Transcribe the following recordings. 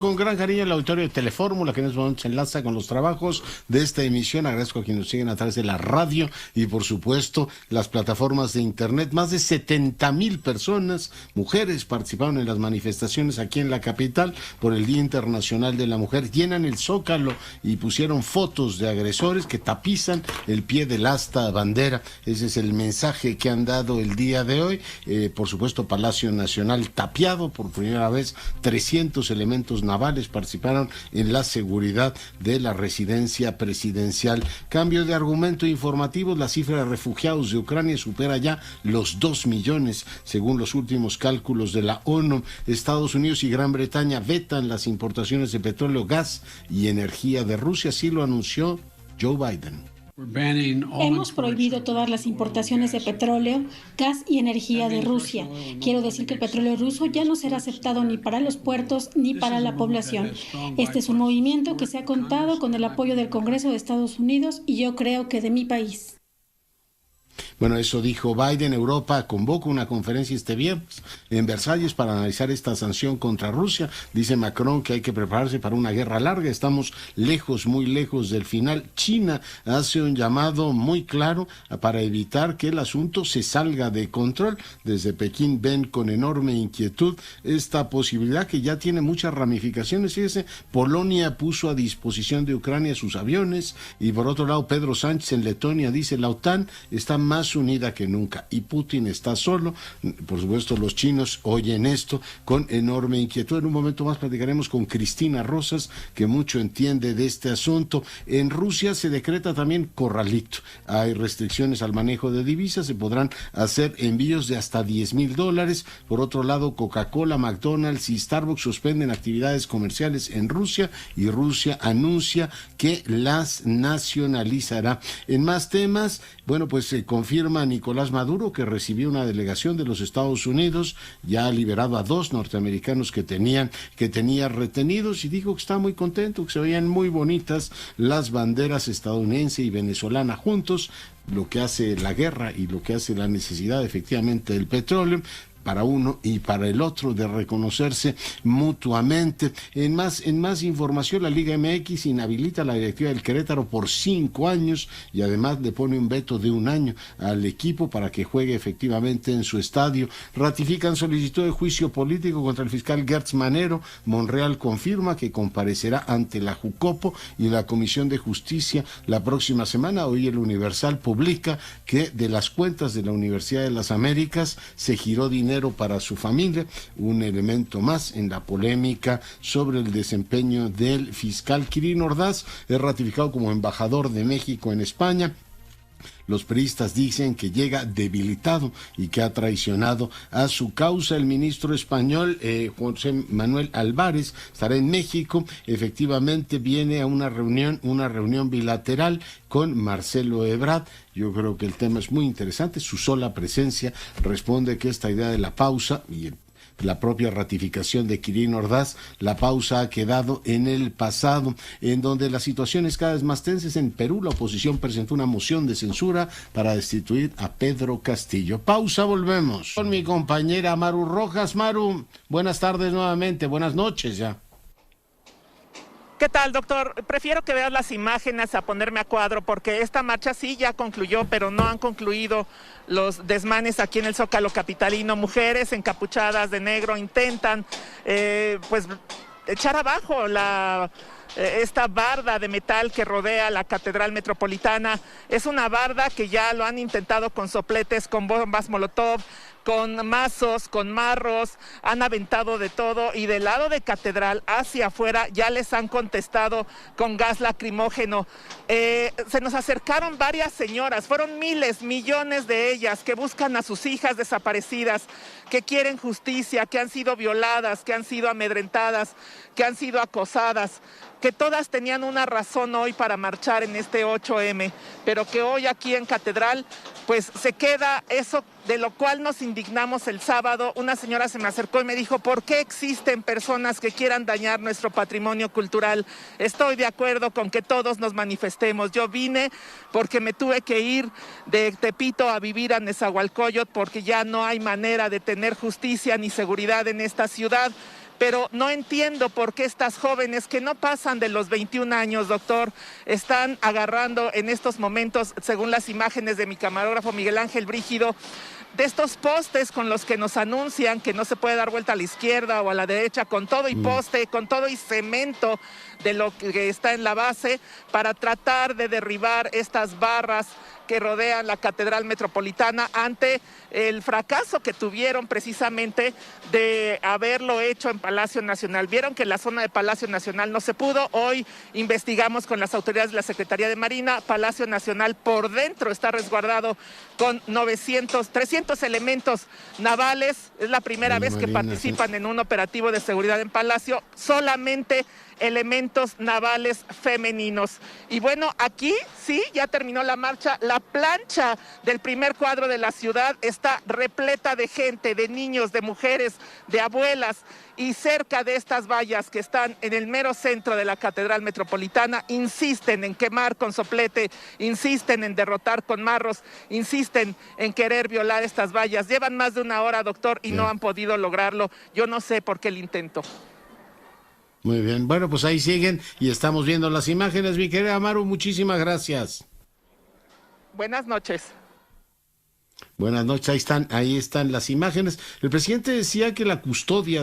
Con gran cariño el auditorio de Telefórmula, que en este momento se enlaza con los trabajos de esta emisión. Agradezco a quienes nos siguen a través de la radio y, por supuesto, las plataformas de Internet. Más de 70,000 personas, mujeres, participaron en las manifestaciones aquí en la capital por el Día Internacional de la Mujer. Llenan el Zócalo y pusieron fotos de agresores que tapizan el pie del asta bandera. Ese es el mensaje que han dado el día de hoy. Por supuesto, Palacio Nacional tapiado por primera vez. 300 elementos navales participaron en la seguridad de la residencia presidencial. Cambio de argumento informativo: la cifra de refugiados de Ucrania supera ya los 2 millones, según los últimos cálculos de la ONU. Estados Unidos y Gran Bretaña vetan las importaciones de petróleo, gas y energía de Rusia, así lo anunció Joe Biden. Hemos prohibido todas las importaciones de petróleo, gas y energía de Rusia. Quiero decir que el petróleo ruso ya no será aceptado ni para los puertos ni para la población. Este es un movimiento que se ha contado con el apoyo del Congreso de Estados Unidos y yo creo que de mi país. Bueno, eso dijo Biden. Europa convoca una conferencia este viernes en Versalles para analizar esta sanción contra Rusia. Dice Macron que hay que prepararse para una guerra larga. Estamos lejos, muy lejos del final. China hace un llamado muy claro para evitar que el asunto se salga de control. Desde Pekín ven con enorme inquietud esta posibilidad que ya tiene muchas ramificaciones. Fíjese, Polonia puso a disposición de Ucrania sus aviones, y por otro lado Pedro Sánchez en Letonia dice: la OTAN está más unida que nunca y Putin está solo. Por supuesto, los chinos oyen esto con enorme inquietud. En un momento más platicaremos con Cristina Rosas, que mucho entiende de este asunto. En Rusia se decreta también corralito. Hay restricciones al manejo de divisas, se podrán hacer envíos de hasta $10,000. Por otro lado, Coca-Cola, McDonald's y Starbucks suspenden actividades comerciales en Rusia, y Rusia anuncia que las nacionalizará. En más temas, bueno, pues se confirma Nicolás Maduro que recibió una delegación de los Estados Unidos, ya ha liberado a 2 norteamericanos que tenía retenidos, y dijo que está muy contento, que se veían muy bonitas las banderas estadounidense y venezolana juntos, lo que hace la guerra y lo que hace la necesidad efectivamente del petróleo para uno y para el otro de reconocerse mutuamente. En más información, la Liga MX inhabilita a la directiva del Querétaro por 5 años y además le pone un veto de 1 año al equipo para que juegue efectivamente en su estadio. Ratifican solicitud de juicio político contra el fiscal Gertz Manero. Monreal confirma que comparecerá ante la Jucopo y la Comisión de Justicia la próxima semana. Hoy el Universal publica que de las cuentas de la Universidad de las Américas se giró dinero para su familia, un elemento más en la polémica sobre el desempeño del fiscal. Quirino Ordaz es ratificado como embajador de México en España. Los priistas dicen que llega debilitado y que ha traicionado a su causa. El ministro español, José Manuel Álvarez, estará en México. Efectivamente viene a una reunión bilateral con Marcelo Ebrard. Yo creo que el tema es muy interesante. Su sola presencia responde que esta idea de la pausa y la propia ratificación de Quirino Ordaz, la pausa ha quedado en el pasado. En donde la situación es cada vez más tensa en Perú, la oposición presentó una moción de censura para destituir a Pedro Castillo. Pausa, volvemos con mi compañera Maru Rojas. Maru, buenas tardes nuevamente, buenas noches ya. ¿Qué tal, doctor? Prefiero que veas las imágenes a ponerme a cuadro, porque esta marcha sí ya concluyó, pero no han concluido los desmanes aquí en el Zócalo capitalino. Mujeres encapuchadas de negro intentan pues echar abajo esta barda de metal que rodea la Catedral Metropolitana. Es una barda que ya lo han intentado con sopletes, con bombas Molotov, con mazos, con marros, han aventado de todo, y del lado de Catedral hacia afuera ya les han contestado con gas lacrimógeno. Se nos acercaron varias señoras, fueron miles, millones de ellas, que buscan a sus hijas desaparecidas, que quieren justicia, que han sido violadas, que han sido amedrentadas, que han sido acosadas, que todas tenían una razón hoy para marchar en este 8M, pero que hoy aquí en Catedral pues se queda eso de lo cual nos indignamos el sábado. Una señora se me acercó y me dijo: ¿por qué existen personas que quieran dañar nuestro patrimonio cultural? Estoy de acuerdo con que todos nos manifestemos. Yo vine porque me tuve que ir de Tepito a vivir a Nezahualcóyotl porque ya no hay manera de tener justicia ni seguridad en esta ciudad. pero no entiendo por qué estas jóvenes que no pasan de los 21 años, doctor, están agarrando en estos momentos, según las imágenes de mi camarógrafo Miguel Ángel Brígido, de estos postes con los que nos anuncian que no se puede dar vuelta a la izquierda o a la derecha, con todo y poste, con todo y cemento de lo que está en la base, para tratar de derribar estas barras que rodean la Catedral Metropolitana ante el fracaso que tuvieron precisamente de haberlo hecho en Palacio Nacional. Vieron que en la zona de Palacio Nacional no se pudo. Hoy investigamos con las autoridades de la Secretaría de Marina. Palacio Nacional por dentro está resguardado con 300 elementos navales. Es la primera vez que participan en un operativo de seguridad en Palacio. Solamente elementos navales femeninos. Y bueno, aquí sí, ya terminó la marcha. La plancha del primer cuadro de la ciudad está repleta de gente, de niños, de mujeres, de abuelas. Y cerca de estas vallas que están en el mero centro de la Catedral Metropolitana, insisten en quemar con soplete, insisten en derrotar con marros, insisten en querer violar estas vallas. Llevan más de una hora, doctor, y no han podido lograrlo. Yo no sé por qué el intento. Muy bien, bueno, pues ahí siguen y estamos viendo las imágenes. Mi querida Maru, muchísimas gracias. Buenas noches. Buenas noches, ahí están las imágenes. El presidente decía que la custodia,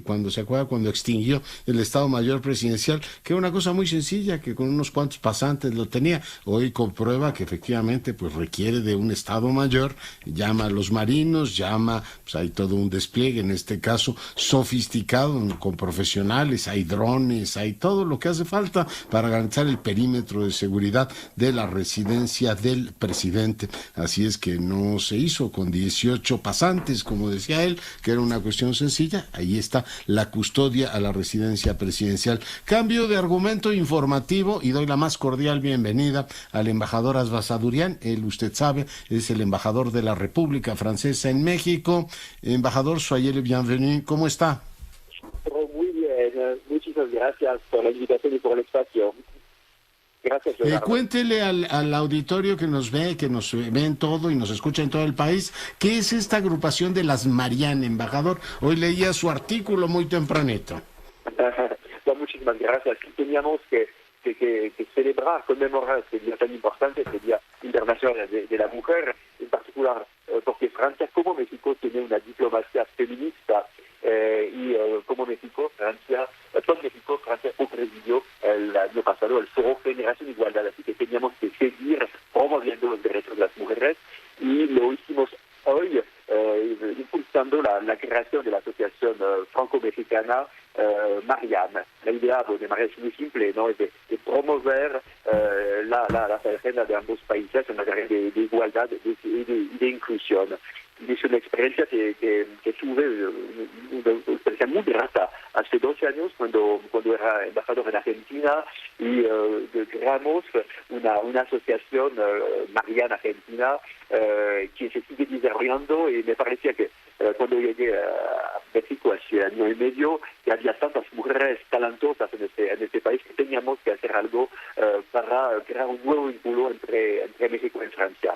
cuando extinguió el Estado Mayor Presidencial, que era una cosa muy sencilla, que con unos cuantos pasantes lo tenía. Hoy comprueba que efectivamente pues requiere de un Estado Mayor, llama a los marinos, pues hay todo un despliegue, en este caso sofisticado, con profesionales, hay drones, hay todo lo que hace falta para garantizar el perímetro de seguridad de la residencia del presidente. Así es que no se hizo con 18 pasantes, como decía él, que era una cuestión sencilla. Ahí está la custodia a la residencia presidencial. Cambio de argumento informativo y doy la más cordial bienvenida al embajador Asbazadurian. Él, usted sabe, es el embajador de la República Francesa en México. Embajador, soyez le bienvenu. ¿Cómo está? Muy bien, muchas gracias por la invitación y por el espacio. Gracias, cuéntele al auditorio que nos ve en todo y nos escucha en todo el país, ¿qué es esta agrupación de las Marianne, embajador? Hoy leía su artículo muy tempranito. Bueno, muchísimas gracias. Teníamos que celebrar, conmemorar este día tan importante, este Día Internacional de la Mujer, en particular porque Francia, como México, tiene una diplomacia feminista. Como México, Francia presidió el año pasado el Foro Generación Igualdad, así que teníamos que seguir promoviendo los derechos de las mujeres y lo hicimos hoy impulsando la creación de la Asociación Franco-Mexicana Marianne. La idea de Marianne es muy simple, ¿no? Es de promover la agenda de ambos países en materia de igualdad y de inclusión. Es una experiencia que tuve, una experiencia muy grata hace 12 años cuando era embajador en Argentina y creamos una asociación Marianne Argentina que se sigue desarrollando y me parecía que cuando llegué a México hace año y medio que había tantas mujeres talentosas en este país que teníamos que hacer algo para crear un nuevo vínculo entre México y Francia.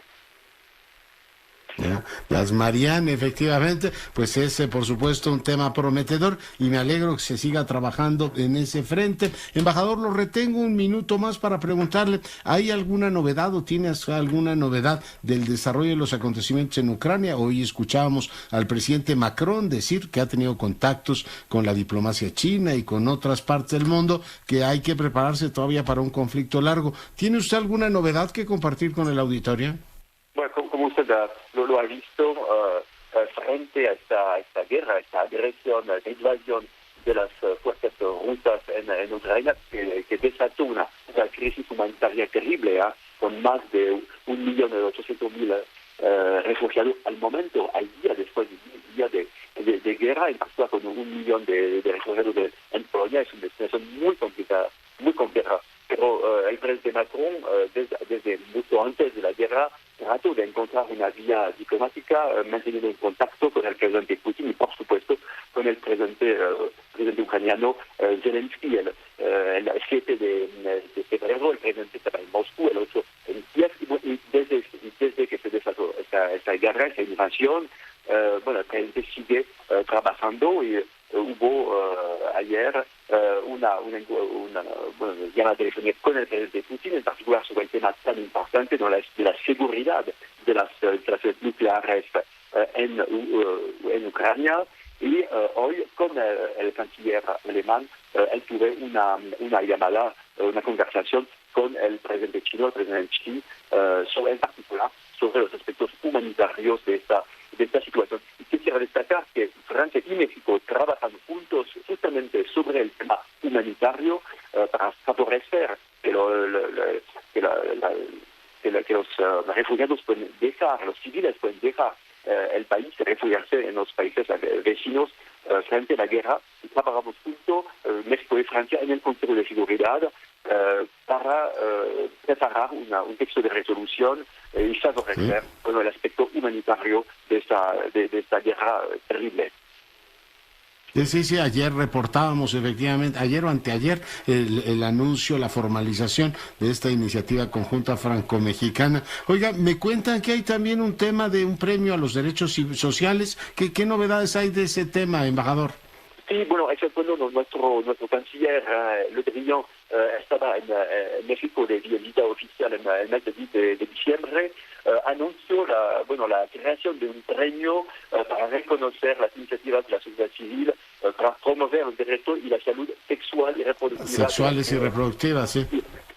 Las Marianne, efectivamente, pues es por supuesto un tema prometedor y me alegro que se siga trabajando en ese frente. Embajador, lo retengo un minuto más para preguntarle, ¿hay alguna novedad o tienes alguna novedad del desarrollo de los acontecimientos en Ucrania? Hoy escuchábamos al presidente Macron decir que ha tenido contactos con la diplomacia china y con otras partes del mundo, que hay que prepararse todavía para un conflicto largo. ¿Tiene usted alguna novedad que compartir con el auditorio? Bueno, como usted lo ha visto, frente a esta guerra, esta agresión, esta invasión de las fuerzas rusas en Ucrania, que desató una crisis humanitaria terrible, con más de 1.800.000 refugiados al momento, al día después de guerra, en particular con 1 millón de refugiados en Polonia. Es una situación muy complicada, muy compleja. Pero el presidente Macron, desde mucho antes de la guerra, trató de encontrar una vía diplomática, manteniendo en contacto con el presidente Putin y, por supuesto, con el presidente ucraniano Zelensky. El 7 de febrero, el presidente estaba en Moscú, el 8 en Kiev, y desde que se desató esta guerra, esta invasión, el presidente sigue trabajando y hubo bueno, llamada telefónica con el presidente Putin, en particular sobre el tema tan importante de la seguridad de las nucleares en Ucrania. Y hoy con el canciller alemán él tuve una llamada, una conversación con el presidente chino, el presidente Xi, sobre, en particular sobre los aspectos humanitarios de esta situación. Y quisiera destacar que Francia y México trabajan juntos justamente sobre el tema humanitario para favorecer que los refugiados pueden dejar, los civiles pueden dejar el país, refugiarse en los países vecinos frente a la guerra. Y trabajamos juntos, México y Francia, en el Consejo de Seguridad para preparar un texto de resolución y favorecer el aspecto humanitario de esta guerra terrible. Sí, ayer reportábamos efectivamente, ayer o anteayer, el anuncio, la formalización de esta iniciativa conjunta franco-mexicana. Oiga, me cuentan que hay también un tema de un premio a los derechos sociales. ¿Qué novedades hay de ese tema, embajador? Sí, bueno, exactamente, nuestro canciller Le Drian estaba en México de visita oficial en el mes de diciembre, anunció la creación de un premio para reconocer las iniciativas de la sociedad civil para promover el derecho y la salud sexual y reproductiva. Sexuales y reproductivas, sí.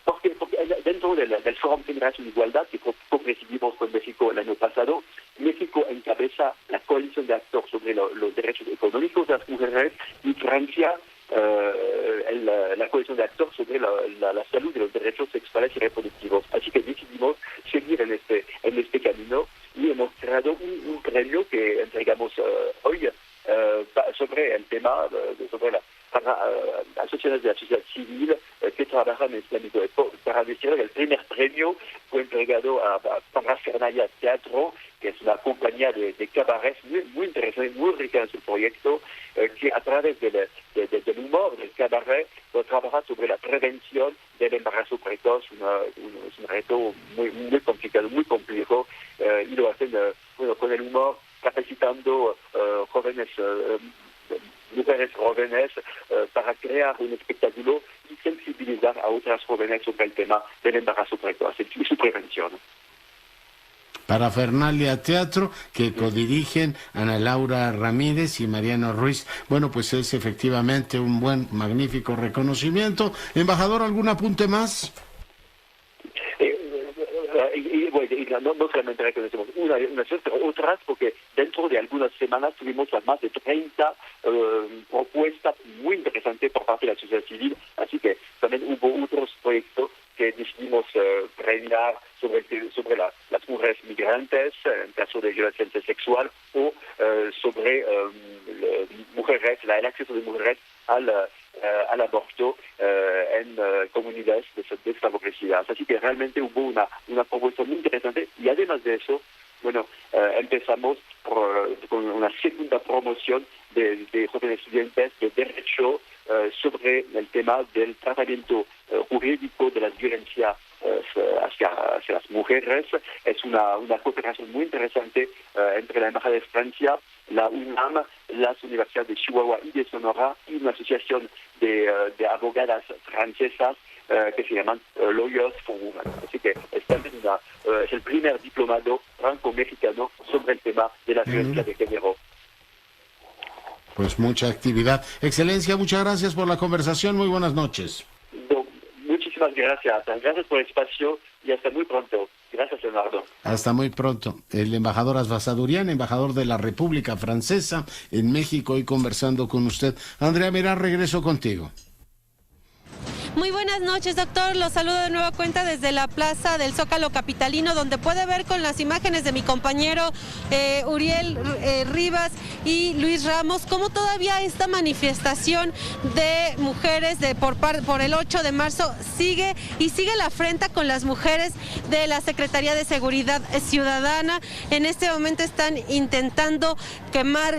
Porque dentro del Foro Generación de Igualdad que co-presidimos con México el año pasado, México encabeza la coalición de actores sobre los derechos económicos de las mujeres y Francia la coalición de actores sobre la salud de los derechos sexuales y reproductivos. Así que decidimos seguir en este camino y hemos creado un premio que entregamos hoy sobre el tema, sobre para asociaciones de la sociedad civil que trabajan en este ámbito. Para decir que el primer premio fue entregado a Parafernalia Teatro, que es una compañía de cabarets muy interesante, muy rica en su proyecto, que a través del humor, del cabaret, trabaja sobre la prevención del embarazo precoz, es un reto muy complicado, muy complejo, y lo hacen con el humor, capacitando mujeres jóvenes para crear un espectáculo y sensibilizar a otras jóvenes sobre el tema del embarazo precoz y su prevención. Parafernalia Teatro, que codirigen Ana Laura Ramírez y Mariano Ruiz. Bueno, pues es efectivamente un magnífico reconocimiento. Embajador, ¿algún apunte más? No solamente reconocemos una pero otras, porque dentro de algunas semanas tuvimos más de 30 propuestas muy interesantes por parte de la sociedad civil, así que también hubo otros proyectos que decidimos premiar sobre las mujeres migrantes en caso de violencia sexual o sobre mujeres, el acceso de mujeres al aborto en comunidades desfavorecidas. Así que realmente hubo una propuesta muy interesante y además de eso, empezamos con una segunda promoción de jóvenes estudiantes de derecho sobre el tema del tratamiento jurídico de las violencias hacia las mujeres. Es una cooperación muy interesante entre la Embajada de Francia, la UNAM, las universidades de Chihuahua y de Sonora y una asociación de abogadas francesas que se llaman Lawyers for Women. Así que es el primer diplomado franco-mexicano sobre el tema de la violencia de género. Pues mucha actividad. Excelencia, muchas gracias por la conversación. Muy buenas noches. Muchísimas gracias. Gracias por el espacio y hasta muy pronto. Gracias, Leonardo. Hasta muy pronto. El embajador Asbasadurian, embajador de la República Francesa en México, hoy conversando con usted. Andrea Mirá, regreso contigo. Muy buenas noches, doctor. Los saludo de nueva cuenta desde la plaza del Zócalo capitalino, donde puede ver con las imágenes de mi compañero Uriel Rivas y Luis Ramos cómo todavía esta manifestación de mujeres por el 8 de marzo sigue la afrenta con las mujeres de la Secretaría de Seguridad Ciudadana. En este momento están intentando quemar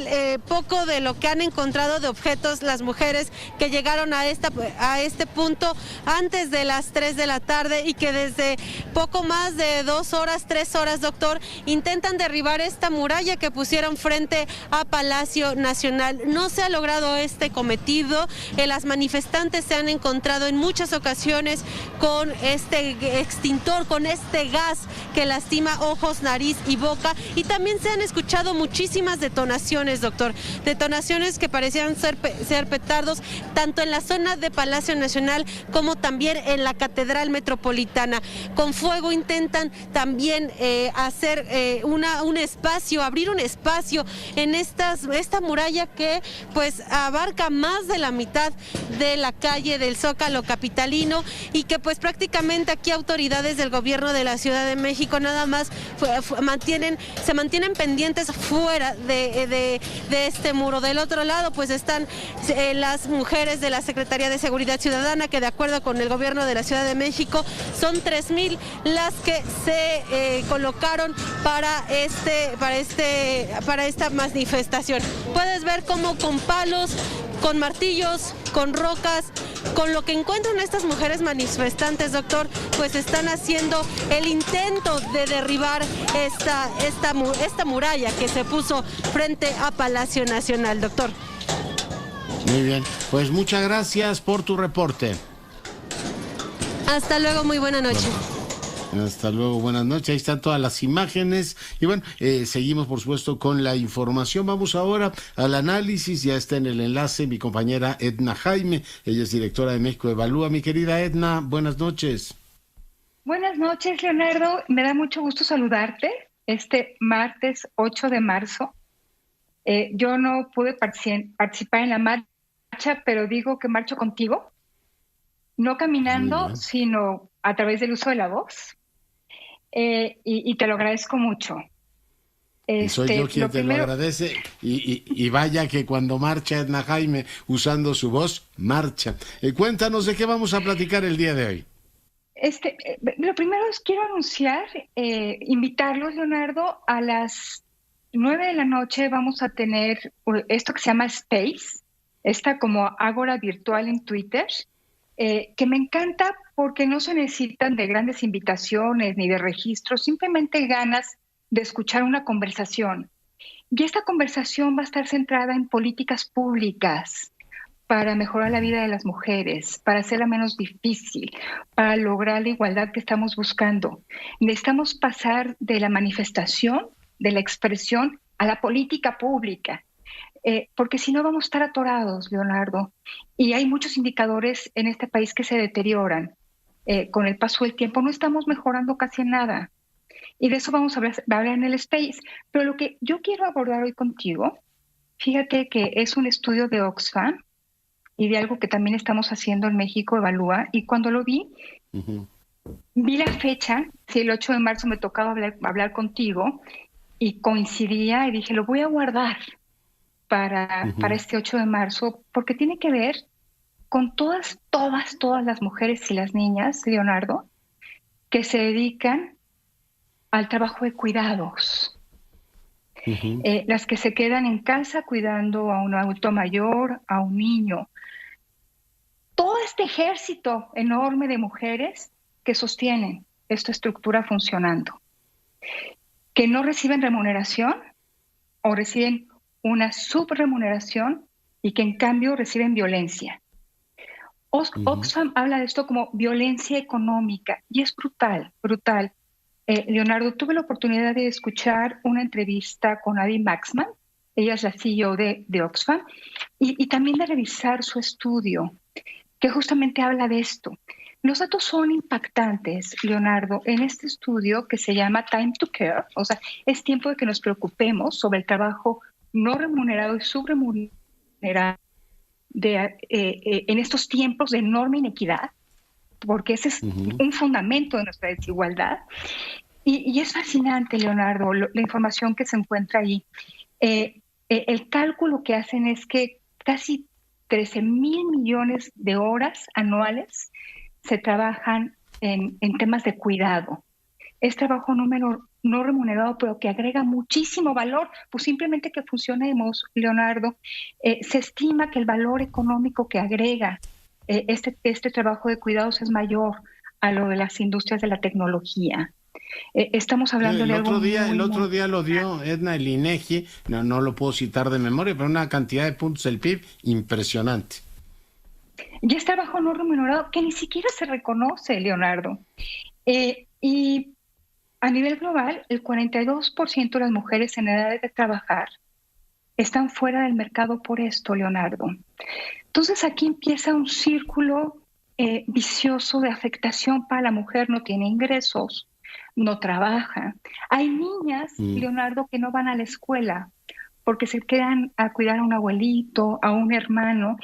poco de lo que han encontrado de objetos las mujeres que llegaron a este punto justo antes de las 3 de la tarde y que desde poco más de 2 horas, 3 horas, doctor, intentan derribar esta muralla que pusieron frente a Palacio Nacional. No se ha logrado este cometido. Las manifestantes se han encontrado en muchas ocasiones con este extintor, con este gas que lastima ojos, nariz y boca, y también se han escuchado muchísimas detonaciones, doctor, detonaciones que parecían ser petardos tanto en la zona de Palacio Nacional como también en la Catedral Metropolitana. Con fuego intentan también hacer un espacio, abrir un espacio en esta muralla que pues abarca más de la mitad de la calle del Zócalo capitalino, y que pues prácticamente aquí autoridades del gobierno de la Ciudad de México nada más se mantienen pendientes fuera de este muro. Del otro lado pues están las mujeres de la Secretaría de Seguridad Ciudadana, que de acuerdo con el gobierno de la Ciudad de México son 3,000 las que se colocaron para esta manifestación. Puedes ver cómo con palos, con martillos, con rocas, con lo que encuentran estas mujeres manifestantes, doctor, pues están haciendo el intento de derribar esta muralla que se puso frente a Palacio Nacional, doctor. Muy bien, pues muchas gracias por tu reporte. Hasta luego, muy buena noche. Bueno, hasta luego, buenas noches. Ahí están todas las imágenes. Y bueno, seguimos por supuesto con la información. Vamos ahora al análisis. Ya está en el enlace mi compañera Edna Jaime. Ella es directora de México Evalúa. Mi querida Edna, buenas noches. Buenas noches, Leonardo. Me da mucho gusto saludarte este martes 8 de marzo. Yo no pude participar en la marcha, pero digo que marcho contigo. No caminando, sino a través del uso de la voz. Y te lo agradezco mucho. Soy yo quien te lo agradece. Y vaya que cuando marcha Edna Jaime usando su voz, marcha. Cuéntanos de qué vamos a platicar el día de hoy. Lo primero es quiero anunciar, invitarlos, Leonardo, a las 9 de la noche vamos a tener esto que se llama Space, esta como ágora virtual en Twitter, que me encanta porque no se necesitan de grandes invitaciones ni de registros, simplemente ganas de escuchar una conversación. Y esta conversación va a estar centrada en políticas públicas para mejorar la vida de las mujeres, para hacerla menos difícil, para lograr la igualdad que estamos buscando. Necesitamos pasar de la manifestación, de la expresión, a la política pública. Porque si no vamos a estar atorados, Leonardo. Y hay muchos indicadores en este país que se deterioran con el paso del tiempo. No estamos mejorando casi en nada. Y de eso vamos a hablar en el Space. Pero lo que yo quiero abordar hoy contigo, fíjate que es un estudio de Oxfam y de algo que también estamos haciendo en México Evalúa. Y cuando lo vi, vi la fecha, si el 8 de marzo me tocaba hablar contigo, y coincidía y dije, lo voy a guardar para este 8 de marzo, porque tiene que ver con todas las mujeres y las niñas, Leonardo, que se dedican al trabajo de cuidados. Las que se quedan en casa cuidando a un adulto mayor, a un niño. Todo este ejército enorme de mujeres que sostienen esta estructura funcionando, que no reciben remuneración o reciben una subremuneración y que en cambio reciben violencia. Oxfam habla de esto como violencia económica y es brutal. Leonardo, tuve la oportunidad de escuchar una entrevista con Abby Maxman, ella es la CEO de Oxfam, y también de revisar su estudio, que justamente habla de esto. Los datos son impactantes, Leonardo, en este estudio que se llama Time to Care, o sea, es tiempo de que nos preocupemos sobre el trabajo no remunerado y subremunerado en estos tiempos de enorme inequidad, porque ese es un fundamento de nuestra desigualdad. Y es fascinante, Leonardo, la información que se encuentra ahí. El cálculo que hacen es que casi 13,000 millones de horas anuales se trabajan en temas de cuidado. Es trabajo no remunerado, pero que agrega muchísimo valor, pues simplemente que funcionemos, Leonardo. Se estima que el valor económico que agrega este trabajo de cuidados es mayor a lo de las industrias de la tecnología. Estamos hablando de algo el otro día lo dio Edna, el INEGI, no lo puedo citar de memoria, pero una cantidad de puntos del PIB impresionante. Y es trabajo no remunerado que ni siquiera se reconoce, Leonardo. Y a nivel global, el 42% de las mujeres en edad de trabajar están fuera del mercado por esto, Leonardo. Entonces aquí empieza un círculo vicioso de afectación para la mujer. No tiene ingresos, no trabaja. Hay niñas, Leonardo, que no van a la escuela porque se quedan a cuidar a un abuelito, a un hermano.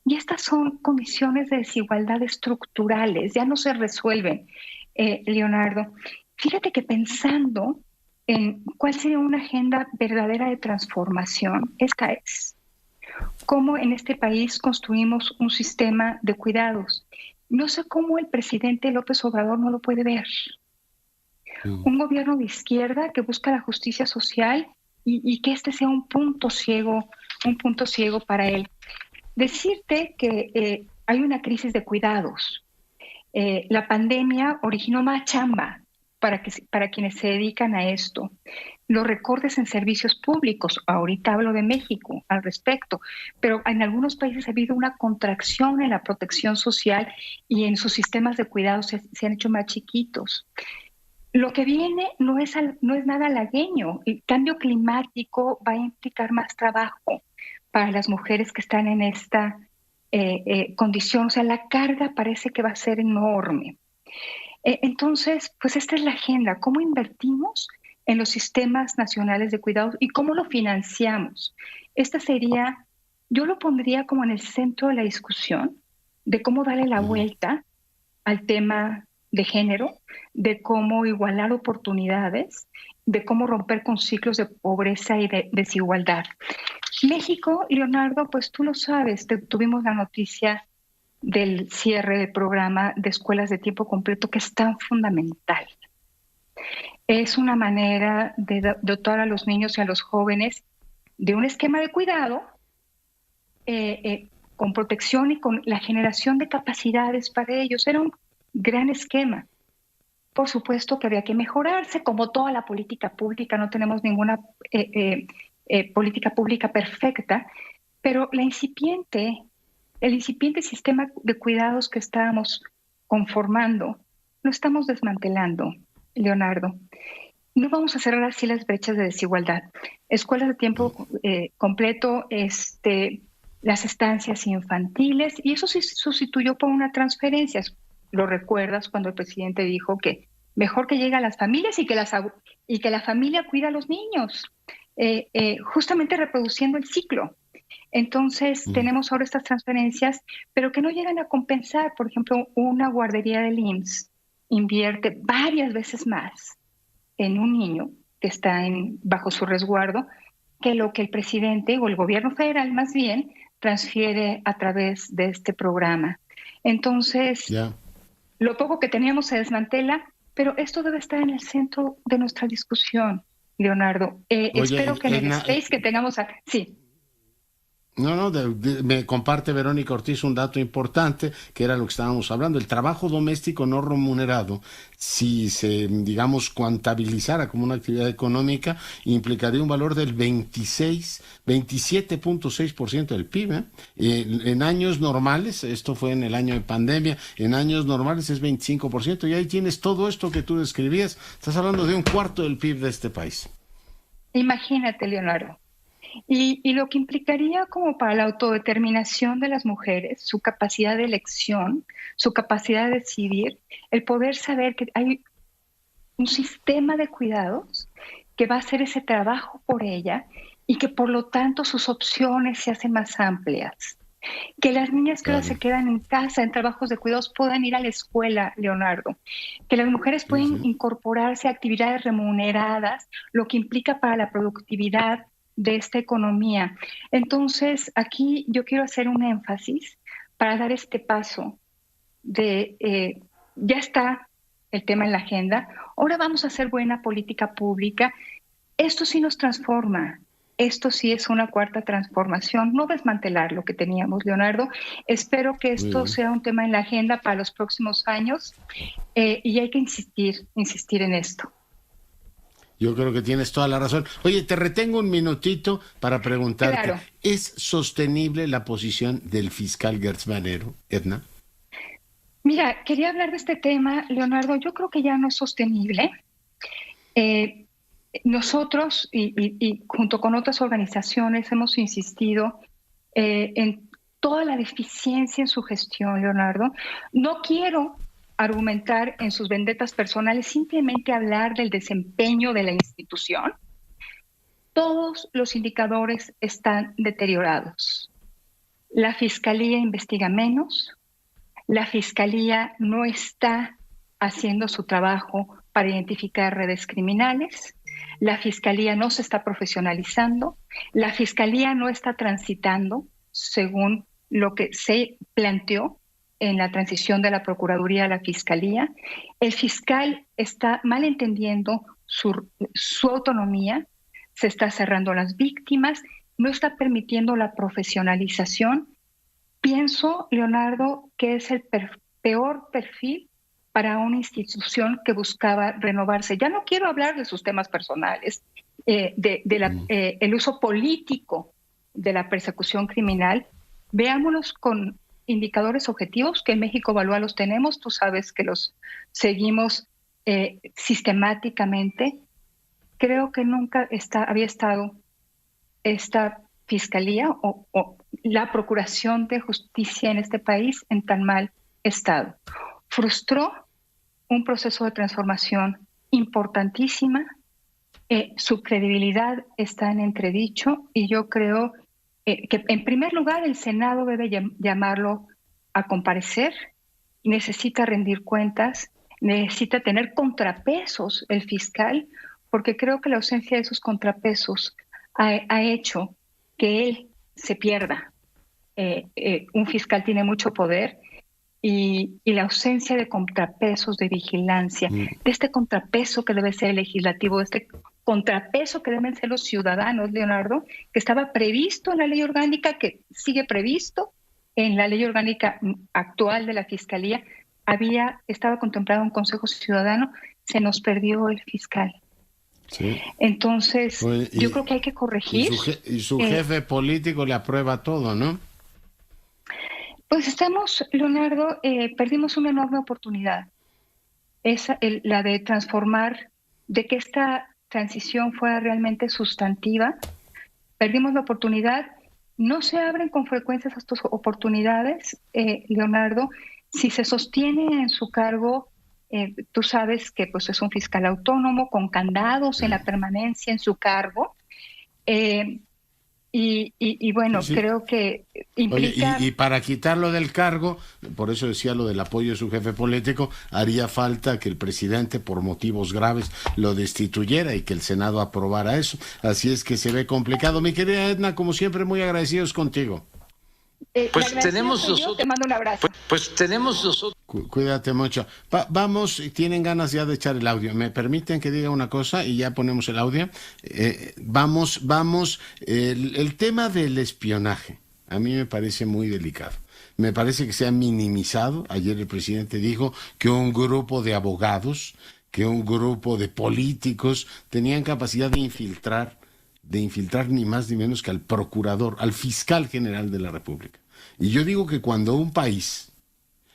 Y estas son condiciones de desigualdad estructurales, ya no se resuelven, Leonardo. Fíjate que pensando en cuál sería una agenda verdadera de transformación, esta es cómo en este país construimos un sistema de cuidados. No sé cómo el presidente López Obrador no lo puede ver. Un gobierno de izquierda que busca la justicia social y que este sea un punto ciego para él. Decirte que hay una crisis de cuidados. La pandemia originó más chamba para quienes se dedican a esto. Los recortes en servicios públicos, ahorita hablo de México al respecto, pero en algunos países ha habido una contracción en la protección social y en sus sistemas de cuidados se han hecho más chiquitos. Lo que viene no es nada halagüeño. El cambio climático va a implicar más trabajo para las mujeres que están en esta condición. O sea, la carga parece que va a ser enorme. Entonces, pues esta es la agenda. ¿Cómo invertimos en los sistemas nacionales de cuidados y cómo lo financiamos? Esta sería, yo lo pondría como en el centro de la discusión de cómo darle la vuelta al tema de género, de cómo igualar oportunidades, de cómo romper con ciclos de pobreza y de desigualdad. México, Leonardo, pues tú lo sabes, tuvimos la noticia del cierre del programa de escuelas de tiempo completo, que es tan fundamental. Es una manera de dotar a los niños y a los jóvenes de un esquema de cuidado con protección y con la generación de capacidades para ellos. Era un gran esquema. Por supuesto que había que mejorarse, como toda la política pública. No tenemos ninguna política pública perfecta, pero el incipiente sistema de cuidados que estábamos conformando, lo estamos desmantelando, Leonardo. No vamos a cerrar así las brechas de desigualdad. Escuelas de tiempo completo, las estancias infantiles, y eso se sustituyó por una transferencia. ¿Lo recuerdas cuando el presidente dijo que mejor que llegue a las familias y que la familia cuida a los niños? Justamente reproduciendo el ciclo. Entonces tenemos ahora estas transferencias, pero que no llegan a compensar. Por ejemplo, una guardería del IMSS invierte varias veces más en un niño que está bajo su resguardo que lo que el presidente o el gobierno federal más bien transfiere a través de este programa. Entonces, lo poco que teníamos se desmantela, pero esto debe estar en el centro de nuestra discusión, Leonardo. Espero que en el space que tengamos... Sí. No, me comparte Verónica Ortiz un dato importante, que era lo que estábamos hablando. El trabajo doméstico no remunerado, si se, digamos, contabilizara como una actividad económica, implicaría un valor del 27.6% del PIB. En años normales, esto fue en el año de pandemia, en años normales es 25%, y ahí tienes todo esto que tú describías. Estás hablando de un cuarto del PIB de este país. Imagínate, Leonardo. Y lo que implicaría como para la autodeterminación de las mujeres, su capacidad de elección, su capacidad de decidir, el poder saber que hay un sistema de cuidados que va a hacer ese trabajo por ella y que por lo tanto sus opciones se hacen más amplias. Que las niñas que ahora se quedan en casa en trabajos de cuidados puedan ir a la escuela, Leonardo. Que las mujeres pueden incorporarse a actividades remuneradas, lo que implica para la productividad de esta economía. Entonces, aquí yo quiero hacer un énfasis para dar este paso de, ya está el tema en la agenda, ahora vamos a hacer buena política pública. Esto sí nos transforma, esto sí es una cuarta transformación, no desmantelar lo que teníamos, Leonardo. Espero que esto sea un tema en la agenda para los próximos años y hay que insistir en esto. Yo creo que tienes toda la razón. Oye, te retengo un minutito para preguntarte, Claro. ¿es sostenible la posición del fiscal Gertz Manero, Edna? Mira, quería hablar de este tema, Leonardo. Yo creo que ya no es sostenible. Nosotros y junto con otras organizaciones hemos insistido en toda la deficiencia en su gestión, Leonardo. No quiero argumentar en sus vendetas personales, simplemente hablar del desempeño de la institución. Todos los indicadores están deteriorados. La Fiscalía investiga menos, la Fiscalía no está haciendo su trabajo para identificar redes criminales, la Fiscalía no se está profesionalizando, la Fiscalía no está transitando según lo que se planteó en la transición de la Procuraduría a la Fiscalía. El fiscal está malentendiendo su autonomía, se está cerrando a las víctimas, no está permitiendo la profesionalización. Pienso, Leonardo, que es el peor perfil para una institución que buscaba renovarse. Ya no quiero hablar de sus temas personales, el uso político de la persecución criminal. Veámoslos con indicadores objetivos que en México Evalúa los tenemos. Tú sabes que los seguimos sistemáticamente. Creo que nunca había estado esta Fiscalía o la Procuración de Justicia en este país en tan mal estado. Frustró un proceso de transformación importantísima, su credibilidad está en entredicho y yo creo que en primer lugar el Senado debe llamarlo a comparecer, necesita rendir cuentas, necesita tener contrapesos el fiscal, porque creo que la ausencia de esos contrapesos ha hecho que él se pierda. Un fiscal tiene mucho poder y la ausencia de contrapesos de vigilancia, de este contrapeso que debe ser el legislativo, de este contrapeso que deben ser los ciudadanos, Leonardo, que estaba previsto en la ley orgánica, que sigue previsto en la ley orgánica actual de la Fiscalía, estaba contemplado un Consejo Ciudadano, se nos perdió el fiscal. Sí. Entonces, yo creo que hay que corregir. Y su jefe político le aprueba todo, ¿no? Pues Leonardo, perdimos una enorme oportunidad. La de transformar, de que esta transición fuera realmente sustantiva. Perdimos la oportunidad. No se abren con frecuencia estas oportunidades, Leonardo. Si se sostiene en su cargo, tú sabes que pues, es un fiscal autónomo con candados en la permanencia en su cargo. Y bueno, sí. Creo que implica... Oye, y para quitarlo del cargo, por eso decía lo del apoyo de su jefe político, haría falta que el presidente, por motivos graves, lo destituyera y que el Senado aprobara eso. Así es que se ve complicado. Mi querida Edna, como siempre, muy agradecidos contigo. Pues tenemos nosotros. Te mando un abrazo. Pues tenemos nosotros. Cuídate mucho. Vamos, tienen ganas ya de echar el audio. ¿Me permiten que diga una cosa y ya ponemos el audio? Vamos. El tema del espionaje a mí me parece muy delicado. Me parece que se ha minimizado. Ayer el presidente dijo que un grupo de abogados, que un grupo de políticos tenían capacidad de infiltrar ni más ni menos que al procurador, al fiscal general de la República. Y yo digo que cuando un país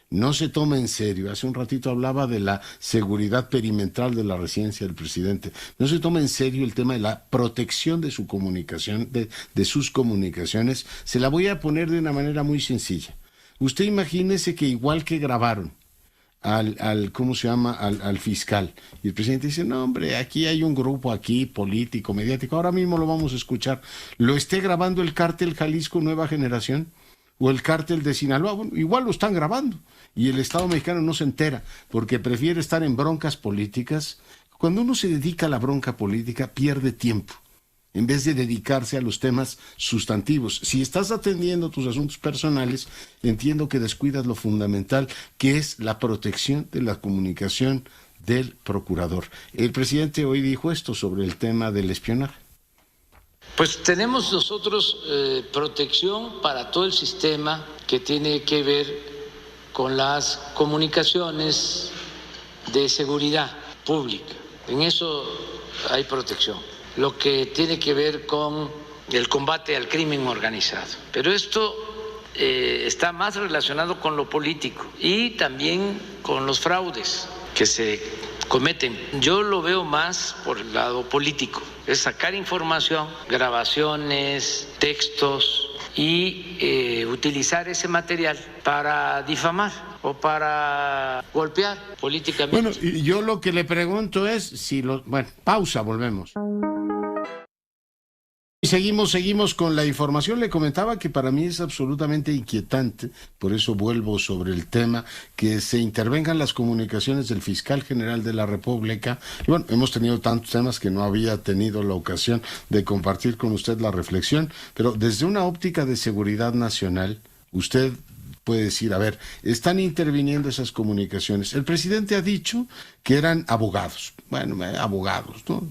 no se toma en serio, hace un ratito hablaba de la seguridad perimetral de la residencia del presidente, no se toma en serio el tema de la protección de su comunicación, de sus comunicaciones, se la voy a poner de una manera muy sencilla. Usted imagínese que igual que grabaron al fiscal. Y el presidente dice, no hombre, aquí hay un grupo político, mediático, ahora mismo lo vamos a escuchar. Lo esté grabando el cártel Jalisco Nueva Generación o el cártel de Sinaloa, bueno, igual lo están grabando. Y el Estado mexicano no se entera porque prefiere estar en broncas políticas. Cuando uno se dedica a la bronca política, pierde tiempo en vez de dedicarse a los temas sustantivos. Si estás atendiendo tus asuntos personales, entiendo que descuidas lo fundamental, que es la protección de la comunicación del procurador. El presidente hoy dijo esto sobre el tema del espionaje. Pues tenemos nosotros protección para todo el sistema que tiene que ver con las comunicaciones de seguridad pública. En eso hay protección. Lo que tiene que ver con el combate al crimen organizado. Pero esto está más relacionado con lo político y también con los fraudes que se cometen. Yo lo veo más por el lado político. Es sacar información, grabaciones, textos y utilizar ese material para difamar o para golpear políticamente. Bueno, yo lo que le pregunto es si bueno, pausa, volvemos. Seguimos con la información. Le comentaba que para mí es absolutamente inquietante, por eso vuelvo sobre el tema, que se intervengan las comunicaciones del fiscal general de la República. Y bueno, hemos tenido tantos temas que no había tenido la ocasión de compartir con usted la reflexión, pero desde una óptica de seguridad nacional, usted puede decir, a ver, están interviniendo esas comunicaciones. El presidente ha dicho que eran abogados, bueno, abogados, ¿no?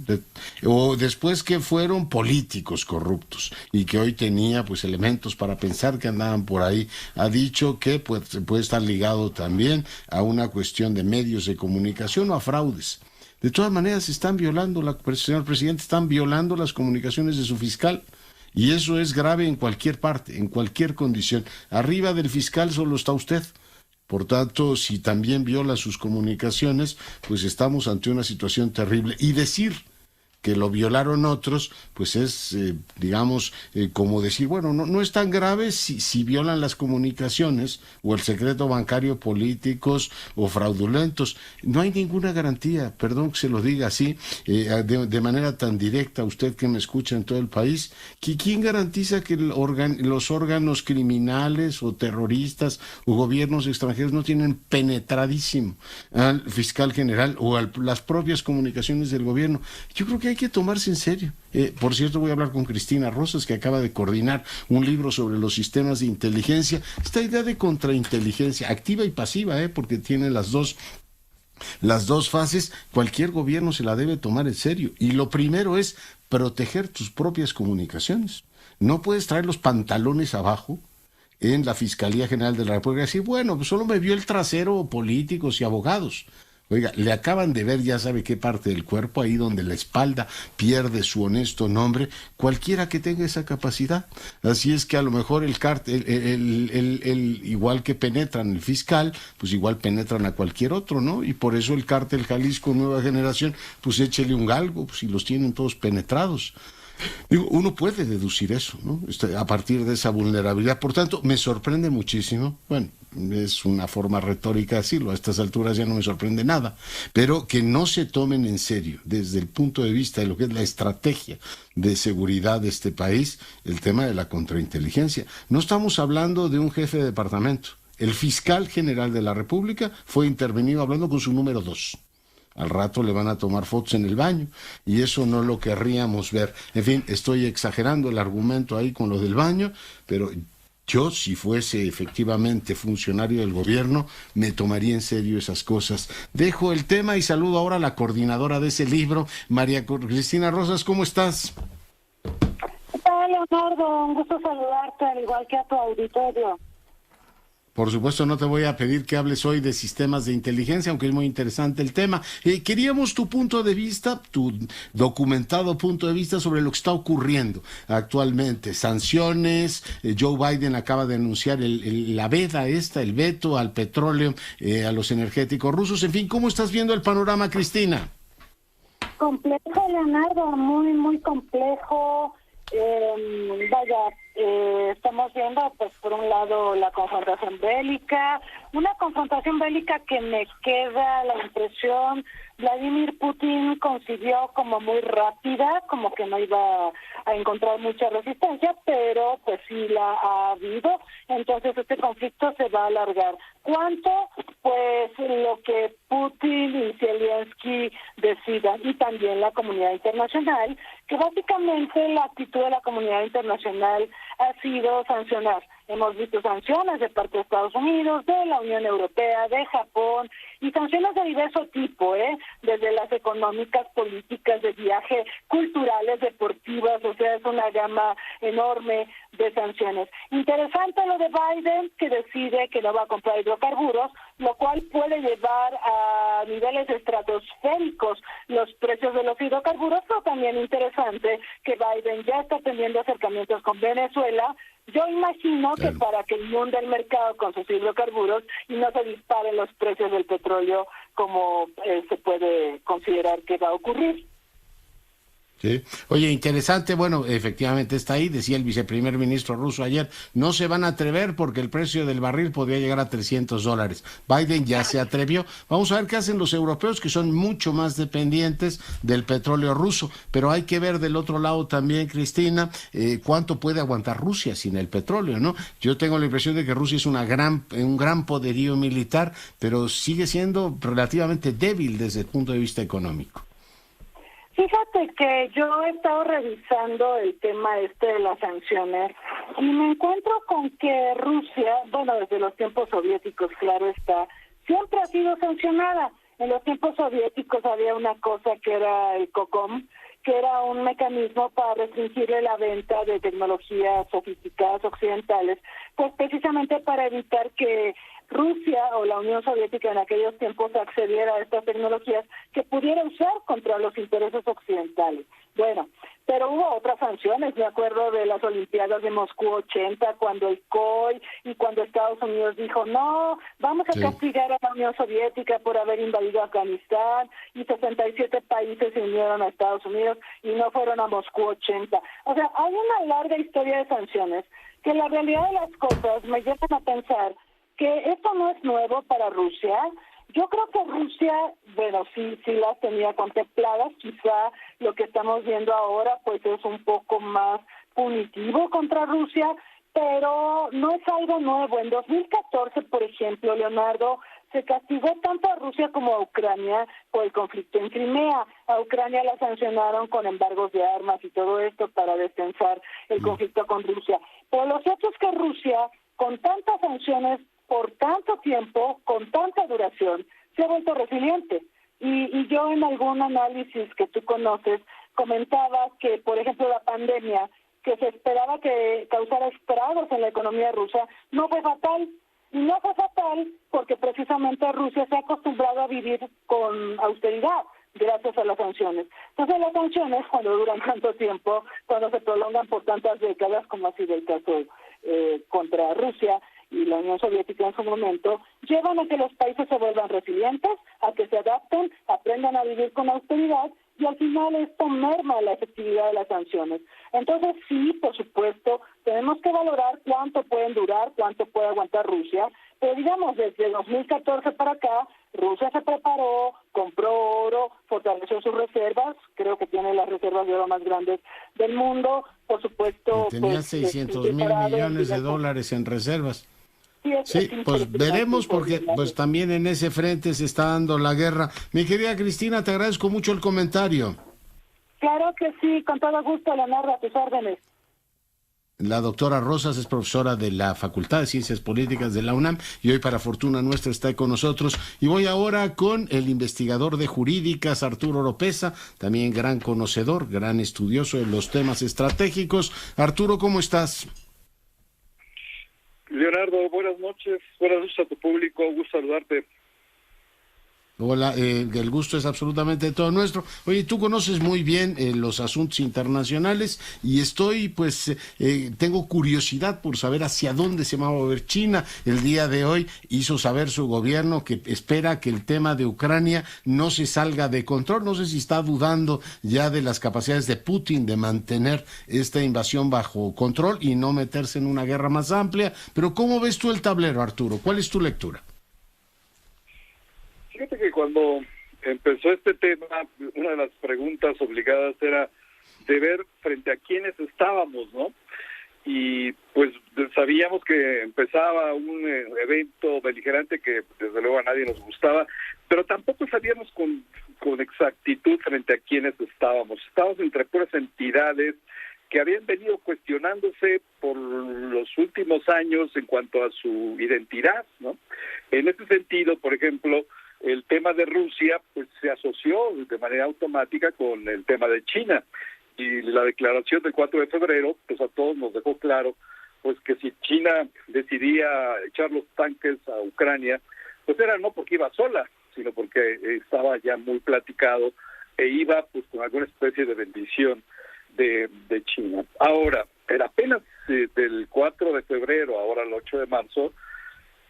O después que fueron políticos corruptos y que hoy tenía pues elementos para pensar que andaban por ahí. Ha dicho que puede estar ligado también a una cuestión de medios de comunicación o a fraudes. De todas maneras, están violando, señor presidente, están violando las comunicaciones de su fiscal. Y eso es grave en cualquier parte, en cualquier condición. Arriba del fiscal solo está usted. Por tanto, si también viola sus comunicaciones, pues estamos ante una situación terrible. Y decir que lo violaron otros, pues es, digamos, como decir, bueno, no es tan grave si violan las comunicaciones o el secreto bancario políticos o fraudulentos. No hay ninguna garantía, perdón que se lo diga así, de manera tan directa, usted que me escucha en todo el país, ¿quién garantiza que los órganos criminales o terroristas o gobiernos extranjeros no tienen penetradísimo al fiscal general o a las propias comunicaciones del gobierno? Yo creo que hay que tomarse en serio. Por cierto, voy a hablar con Cristina Rosas, que acaba de coordinar un libro sobre los sistemas de inteligencia. Esta idea de contrainteligencia, activa y pasiva, porque tiene las dos fases. Cualquier gobierno se la debe tomar en serio. Y lo primero es proteger tus propias comunicaciones. No puedes traer los pantalones abajo en la Fiscalía General de la República y decir, bueno, pues solo me vio el trasero políticos y abogados. Oiga, le acaban de ver, ya sabe qué parte del cuerpo, ahí donde la espalda pierde su honesto nombre, cualquiera que tenga esa capacidad. Así es que a lo mejor el cártel, igual que penetran el fiscal, pues igual penetran a cualquier otro, ¿no? Y por eso el cártel Jalisco Nueva Generación, pues échele un galgo, pues si los tienen todos penetrados. Digo, uno puede deducir eso, ¿no? A partir de esa vulnerabilidad. Por tanto, me sorprende muchísimo, bueno, es una forma retórica decirlo, a estas alturas ya no me sorprende nada, pero que no se tomen en serio desde el punto de vista de lo que es la estrategia de seguridad de este país, el tema de la contrainteligencia. No estamos hablando de un jefe de departamento. El fiscal general de la República fue intervenido hablando con su número 2. Al rato le van a tomar fotos en el baño y eso no lo querríamos ver. En fin, estoy exagerando el argumento ahí con lo del baño, pero yo, si fuese efectivamente funcionario del gobierno, me tomaría en serio esas cosas. Dejo el tema y saludo ahora a la coordinadora de ese libro, María Cristina Rosas. ¿Cómo estás? ¿Qué tal, Leonardo? Un gusto saludarte, al igual que a tu auditorio. Por supuesto, no te voy a pedir que hables hoy de sistemas de inteligencia, aunque es muy interesante el tema. Queríamos tu punto de vista, tu documentado punto de vista sobre lo que está ocurriendo actualmente. Sanciones, Joe Biden acaba de anunciar la veda el veto al petróleo, a los energéticos rusos. En fin, ¿cómo estás viendo el panorama, Cristina? Complejo, Leonardo, muy, muy complejo. Estamos viendo, pues, por un lado, la confrontación bélica, una confrontación bélica que me queda la impresión, Vladimir Putin concibió como muy rápida, como que no iba a encontrar mucha resistencia, pero pues sí la ha habido, entonces este conflicto se va a alargar. ¿Cuánto? Pues lo que Putin y Zelensky decidan, y también la comunidad internacional, que básicamente la actitud de la comunidad internacional ha sido sancionar. Hemos visto sanciones de parte de Estados Unidos, de la Unión Europea, de Japón, exportación y sanciones de diverso tipo, desde las económicas, políticas, de viaje, culturales, deportivas, o sea, es una gama enorme de sanciones. Interesante lo de Biden, que decide que no va a comprar hidrocarburos, lo cual puede llevar a niveles estratosféricos los precios de los hidrocarburos, pero también interesante que Biden ya está teniendo acercamientos con Venezuela. Yo imagino que para que inunde el mercado con sus hidrocarburos y no se disparen los precios del petróleo como se puede considerar que va a ocurrir. Sí. Oye, interesante, bueno, efectivamente está ahí, decía el viceprimer ministro ruso ayer, no se van a atrever porque el precio del barril podría llegar a $300. Biden ya se atrevió. Vamos a ver qué hacen los europeos, que son mucho más dependientes del petróleo ruso, pero hay que ver del otro lado también, Cristina, cuánto puede aguantar Rusia sin el petróleo, ¿no? Yo tengo la impresión de que Rusia es un gran poderío militar, pero sigue siendo relativamente débil desde el punto de vista económico. Fíjate que yo he estado revisando el tema de las sanciones y me encuentro con que Rusia, bueno, desde los tiempos soviéticos, claro está, siempre ha sido sancionada. En los tiempos soviéticos había una cosa que era el COCOM, que era un mecanismo para restringirle la venta de tecnologías sofisticadas occidentales, pues precisamente para evitar que Rusia o la Unión Soviética en aquellos tiempos accediera a estas tecnologías que pudiera usar contra los intereses occidentales. Bueno, pero hubo otras sanciones, me acuerdo de las Olimpiadas de Moscú 80, cuando el COI y cuando Estados Unidos dijo, no, vamos a castigar a la Unión Soviética por haber invadido Afganistán, y 67 países se unieron a Estados Unidos y no fueron a Moscú 80. O sea, hay una larga historia de sanciones que la realidad de las cosas me llevan a pensar que esto no es nuevo para Rusia. Yo creo que Rusia, bueno, sí las tenía contempladas, quizá lo que estamos viendo ahora pues es un poco más punitivo contra Rusia, pero no es algo nuevo. En 2014, por ejemplo, Leonardo, se castigó tanto a Rusia como a Ucrania por el conflicto en Crimea. A Ucrania la sancionaron con embargos de armas y todo esto para destensar el conflicto con Rusia. Pero lo cierto es que Rusia, con tantas sanciones por tanto tiempo, con tanta duración, se ha vuelto resiliente. Y yo en algún análisis que tú conoces comentaba que, por ejemplo, la pandemia, que se esperaba que causara estragos en la economía rusa, no fue fatal. Y no fue fatal porque precisamente Rusia se ha acostumbrado a vivir con austeridad gracias a las sanciones. Entonces las sanciones, cuando duran tanto tiempo, cuando se prolongan por tantas décadas, como ha sido el caso contra Rusia y la Unión Soviética en su momento, llevan a que los países se vuelvan resilientes, a que se adapten, aprendan a vivir con austeridad, y al final esto merma la efectividad de las sanciones. Entonces sí, por supuesto, tenemos que valorar cuánto pueden durar, cuánto puede aguantar Rusia, pero digamos, desde 2014 para acá, Rusia se preparó, compró oro, fortaleció sus reservas, creo que tiene las reservas de oro más grandes del mundo, por supuesto. Tenía pues, 600 mil millones de dólares en reservas. Sí, pues veremos porque pues también en ese frente se está dando la guerra. Mi querida Cristina, te agradezco mucho el comentario. Claro que sí, con todo gusto, Leonardo, a tus órdenes. La doctora Rosas es profesora de la Facultad de Ciencias Políticas de la UNAM y hoy, para fortuna nuestra, está con nosotros. Y voy ahora con el investigador de jurídicas, Arturo Oropeza, también gran conocedor, gran estudioso de los temas estratégicos. Arturo, ¿cómo estás? Leonardo, buenas noches a tu público, gusto saludarte. Hola, el gusto es absolutamente todo nuestro. Oye, tú conoces muy bien los asuntos internacionales y tengo curiosidad por saber hacia dónde se va a mover China. El día de hoy hizo saber su gobierno que espera que el tema de Ucrania no se salga de control. No sé si está dudando ya de las capacidades de Putin de mantener esta invasión bajo control y no meterse en una guerra más amplia. Pero ¿cómo ves tú el tablero, Arturo? ¿Cuál es tu lectura? Fíjate que cuando empezó este tema, una de las preguntas obligadas era de ver frente a quiénes estábamos, ¿no? Y pues sabíamos que empezaba un evento beligerante que desde luego a nadie nos gustaba, pero tampoco sabíamos con exactitud frente a quiénes estábamos. Estábamos entre puras entidades que habían venido cuestionándose por los últimos años en cuanto a su identidad, ¿no? En ese sentido, por ejemplo, el tema de Rusia pues se asoció de manera automática con el tema de China, y la declaración del 4 de febrero pues a todos nos dejó claro pues que si China decidía echar los tanques a Ucrania, pues era no porque iba sola, sino porque estaba ya muy platicado e iba pues con alguna especie de bendición de China. Ahora, era apenas del 4 de febrero, ahora el 8 de marzo,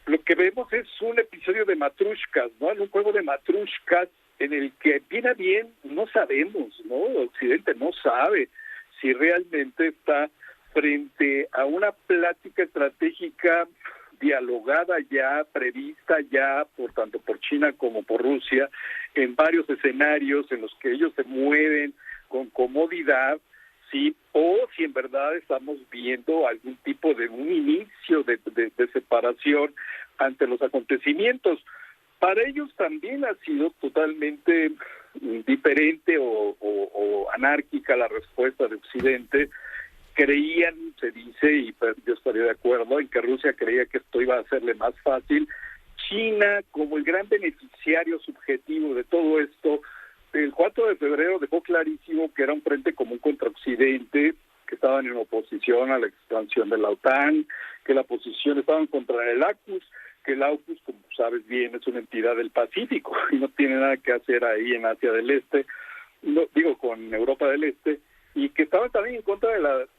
lo que vemos es un episodio de matrushkas, ¿no? Un juego de matrushkas en el que bien a bien no sabemos, ¿no? Occidente no sabe si realmente está frente a una plática estratégica dialogada ya, prevista ya, por tanto por China como por Rusia, en varios escenarios en los que ellos se mueven con comodidad, sí, o si en verdad estamos viendo algún tipo de un inicio de separación ante los acontecimientos. Para ellos también ha sido totalmente diferente o anárquica la respuesta de Occidente. Creían, se dice, y yo estaría de acuerdo, en que Rusia creía que esto iba a hacerle más fácil. China, como el gran beneficiario subjetivo de todo esto, el 4 de febrero dejó clarísimo que era un frente común contra Occidente, que estaban en oposición a la expansión de la OTAN, que la posición estaban contra el AUKUS, que el AUKUS, como sabes bien, es una entidad del Pacífico y no tiene nada que hacer ahí en Asia del Este, no, digo, con Europa del Este, y que estaban también en contra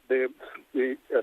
de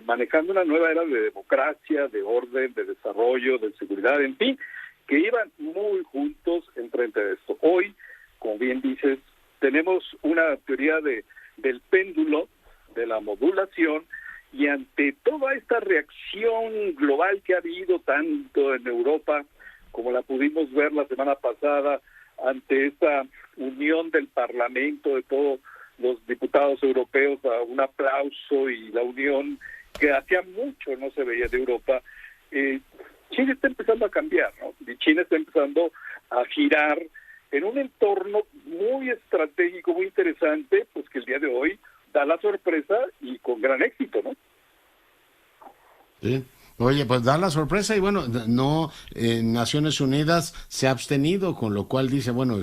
manejando una nueva era de democracia, de orden, de desarrollo, de seguridad, en fin, que iban muy juntos en frente de esto. Hoy, como bien dices, tenemos una teoría del péndulo, de la modulación, y ante toda esta reacción global que ha habido tanto en Europa como la pudimos ver la semana pasada ante esta unión del Parlamento de todos los diputados europeos a un aplauso y la unión que hacía mucho no se veía de Europa, China está empezando a cambiar, ¿no? Y China está empezando a girar en un entorno muy estratégico, muy interesante, pues que el día de hoy da la sorpresa y con gran éxito, ¿no? Sí. Oye, pues da la sorpresa y bueno, no, Naciones Unidas se ha abstenido, con lo cual dice, bueno,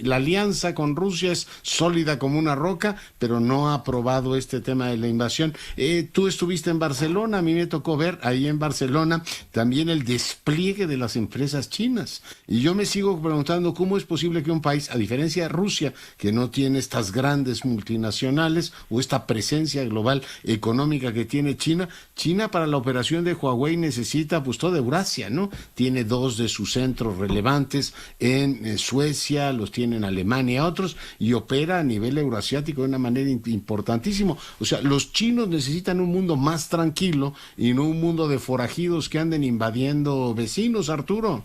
la alianza con Rusia es sólida como una roca, pero no ha aprobado este tema de la invasión. Tú estuviste en Barcelona, a mí me tocó ver ahí en Barcelona también el despliegue de las empresas chinas. Y yo me sigo preguntando cómo es posible que un país, a diferencia de Rusia, que no tiene estas grandes multinacionales o esta presencia global económica que tiene China para la operación de Huawei necesita pues toda Eurasia, ¿no? Tiene 2 de sus centros relevantes en Suecia, los tiene en Alemania, otros, y opera a nivel euroasiático de una manera importantísima. O sea, los chinos necesitan un mundo más tranquilo y no un mundo de forajidos que anden invadiendo vecinos, Arturo.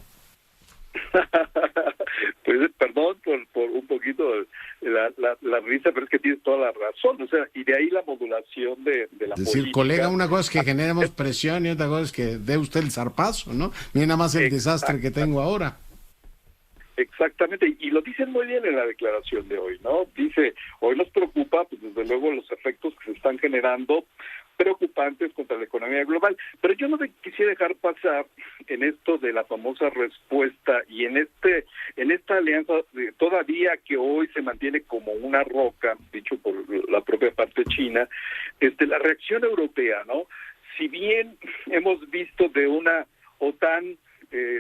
Pues perdón por un poquito la risa, pero es que tienes toda la razón, o sea, y de ahí la modulación de la política. Es decir, colega, una cosa es que generemos presión y otra cosa es que dé usted el zarpazo, ¿no? Mira nada más el desastre que tengo ahora. Exactamente, y lo dicen muy bien en la declaración de hoy, ¿no? Dice, hoy nos preocupa, pues desde luego, los efectos que se están generando preocupantes contra la economía global, pero yo no quisiera dejar pasar en esto de la famosa respuesta y en esta alianza todavía que hoy se mantiene como una roca, dicho por la propia parte china, la reacción europea, ¿no? Si bien hemos visto de una OTAN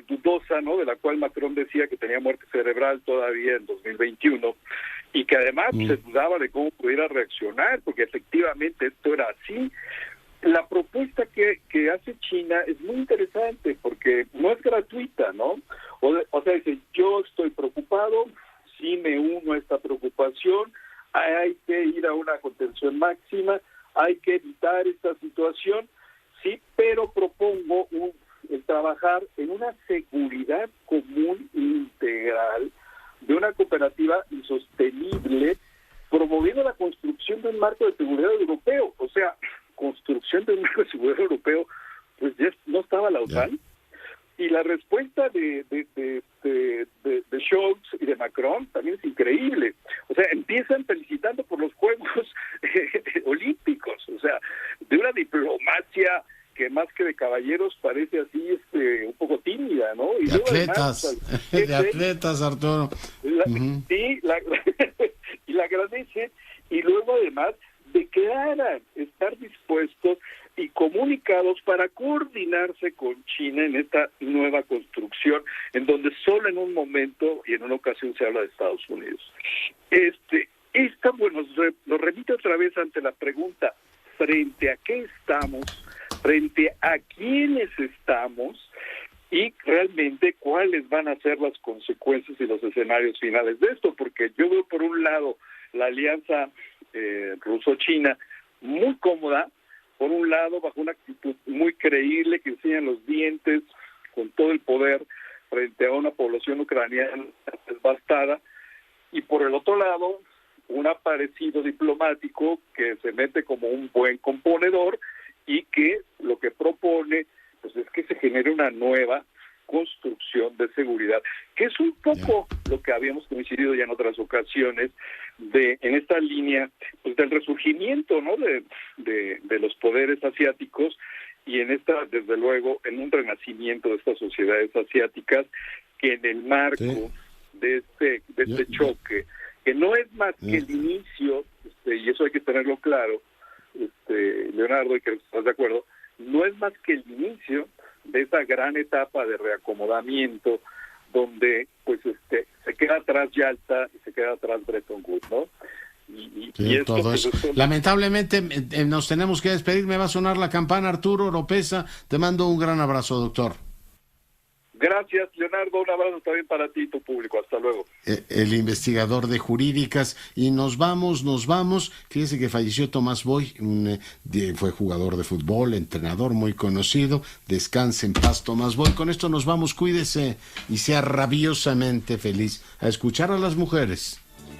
dudosa, ¿no? De la cual Macron decía que tenía muerte cerebral todavía en 2021 y que además se dudaba de cómo pudiera reaccionar, porque efectivamente esto era así. La propuesta que hace China es muy interesante porque no es gratuita, ¿no? O sea, dice, yo estoy preocupado, sí me uno a esta preocupación, hay que ir a una contención máxima, hay que evitar esta situación, sí, pero propongo el trabajar en una seguridad común integral de una cooperativa insostenible, promoviendo la construcción de un marco de seguridad europeo. O sea, construcción de un marco de seguridad europeo, pues ya no estaba la OTAN. Y la respuesta de Scholz y de Macron también es increíble. O sea, empiezan felicitando por los Juegos Olímpicos. O sea, caballeros parece así un poco tímida, ¿no? Y de luego atletas, además, de atletas, Arturo. Sí, y la agradecen, y luego además declaran estar dispuestos y comunicados para coordinarse con China en esta nueva construcción, en donde solo en un momento y en una ocasión se habla de Estados Unidos. Bueno, nos remite otra vez ante la pregunta, ¿frente a qué estamos? ¿Frente a quiénes estamos? Y realmente cuáles van a ser las consecuencias y los escenarios finales de esto, porque yo veo por un lado la alianza ruso-china muy cómoda, por un lado bajo una actitud muy creíble que enseñan los dientes con todo el poder frente a una población ucraniana devastada, y por el otro lado un aparecido diplomático que se mete como un buen componedor y que lo que propone pues es que se genere una nueva construcción de seguridad, que es un poco lo que habíamos coincidido ya en otras ocasiones en esta línea pues del resurgimiento, ¿no?, de los poderes asiáticos, y en desde luego en un renacimiento de estas sociedades asiáticas que en el marco de este choque, que no es más que el inicio, y eso hay que tenerlo claro, Leonardo, y creo que estás de acuerdo, no es más que el inicio de esa gran etapa de reacomodamiento donde pues se queda atrás Yalta y se queda atrás Bretton Woods, ¿no? Y esto, todo eso. Lamentablemente nos tenemos que despedir, me va a sonar la campana. Arturo Oropeza, te mando un gran abrazo, doctor. Gracias, Leonardo, un abrazo también para ti y tu público, hasta luego. El investigador de jurídicas, y nos vamos, fíjese que falleció Tomás Boy, fue jugador de fútbol, entrenador muy conocido, descanse en paz Tomás Boy. Con esto nos vamos, cuídese y sea rabiosamente feliz. A escuchar a las mujeres.